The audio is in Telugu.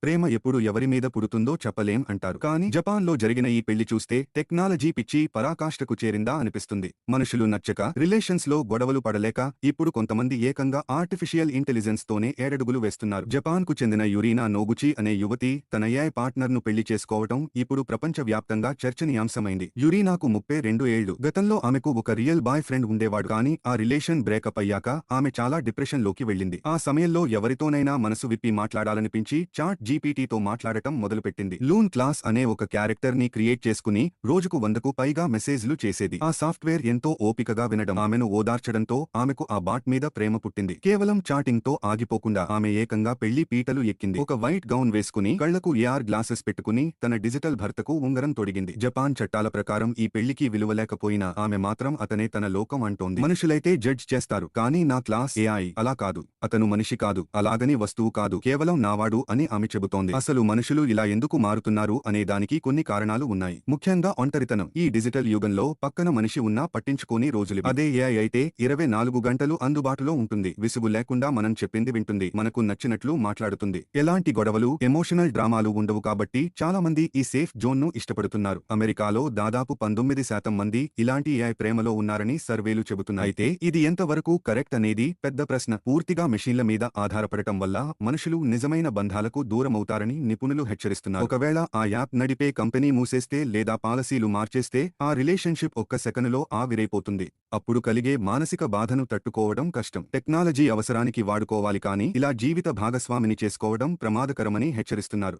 ప్రేమ ఎప్పుడు ఎవరి మీద పుడుతుందో చెప్పలేం అంటారు. కానీ జపాన్లో జరిగిన ఈ పెళ్లి చూస్తే టెక్నాలజీ పిచ్చి పరాకాష్ఠకు చేరిందా అనిపిస్తుంది. మనుషులు నచ్చక, రిలేషన్స్ లో గొడవలు పడలేక ఇప్పుడు కొంతమంది ఏకంగా ఆర్టిఫిషియల్ ఇంటెలిజెన్స్ తోనే ఏడడుగులు వేస్తున్నారు. జపాన్ కు చెందిన యురీనా నోగుచి అనే యువతి తన ఏఐ పార్ట్నర్ ను పెళ్లి చేసుకోవటం ఇప్పుడు ప్రపంచవ్యాప్తంగా చర్చనీయాంశమైంది. యురీనాకు 32 ఏళ్లు. గతంలో ఆమెకు ఒక రియల్ బాయ్ ఫ్రెండ్ ఉండేవాడు. కానీ ఆ రిలేషన్ బ్రేకప్ అయ్యాక ఆమె చాలా డిప్రెషన్ లోకి వెళ్ళింది. ఆ సమయంలో ఎవరితోనైనా మనసు విప్పి మాట్లాడాలనిపించి చాట్ జీపీటీతో మాట్లాడటం మొదలుపెట్టింది. లూన్ క్లాస్ అనే ఒక క్యారెక్టర్ ని క్రియేట్ చేసుకుని రోజుకు 100కు పైగా మెసేజ్లు చేసేది. ఆ సాఫ్ట్వేర్ ఎంతో ఓపికగా వినడం, ఆమెను ఓదార్చడంతో ఆమెకు ఆ బాట్ మీద ప్రేమ పుట్టింది. కేవలం చాటింగ్ తో ఆగిపోకుండా ఆమె ఏకంగా పెళ్లి పీటలు ఎక్కింది. ఒక వైట్ గౌన్ వేసుకుని, కళ్లకు ఏఆర్ గ్లాసెస్ పెట్టుకుని తన డిజిటల్ భర్తకు ఉంగరం తొడిగింది. జపాన్ చట్టాల ప్రకారం ఈ పెళ్లికి విలువ లేకపోయినా ఆమె మాత్రం అతనే తన లోకం అంటోంది. మనుషులైతే జడ్జ్ చేస్తారు, కానీ నా క్లాస్ ఏఐ అలా కాదు. అతను మనిషి కాదు, అలాగని వస్తువు కాదు, కేవలం నావాడు అని ఆమె చెబుతోంది. అసలు మనుషులు ఇలా ఎందుకు మారుతున్నారు అనే దానికి కొన్ని కారణాలు ఉన్నాయి. ముఖ్యంగా ఒంటరితనం. ఈ డిజిటల్ యుగంలో పక్కన మనిషి ఉన్నా పట్టించుకోని రోజులు. అదే ఏఐ అయితే 24 గంటలు అందుబాటులో ఉంటుంది. విసుగు లేకుండా మనం చెప్పింది వింటుంది, మనకు నచ్చినట్లు మాట్లాడుతుంది. ఎలాంటి గొడవలు, ఎమోషనల్ డ్రామాలు ఉండవు. కాబట్టి చాలా మంది ఈ సేఫ్ జోన్ ను ఇష్టపడుతున్నారు. అమెరికాలో దాదాపు 19% మంది ఇలాంటి ఏఐ ప్రేమలో ఉన్నారని సర్వేలు చెబుతున్నాయి. అయితే ఇది ఎంతవరకు కరెక్ట్ అనేది పెద్ద ప్రశ్న. పూర్తిగా మెషీన్ల మీద ఆధారపడటం వల్ల మనుషులు నిజమైన బంధాలకు దూరమవుతారని నిపుణులు హెచ్చరిస్తున్నారు. ఒకవేళ ఆ యాప్ నడిపే కంపెనీ మూసేస్తే లేదా పాలసీలు మార్చేస్తే ఆ రిలేషన్షిప్ ఒక్క సెకనులో ఆవిరైపోతుంది. అప్పుడు కలిగే మానసిక బాధను తట్టుకోవడం కష్టం. టెక్నాలజీ అవసరానికి వాడుకోవాలి, కానీ ఇలా జీవిత భాగస్వామిని చేసుకోవడం ప్రమాదకరమని హెచ్చరిస్తున్నారు.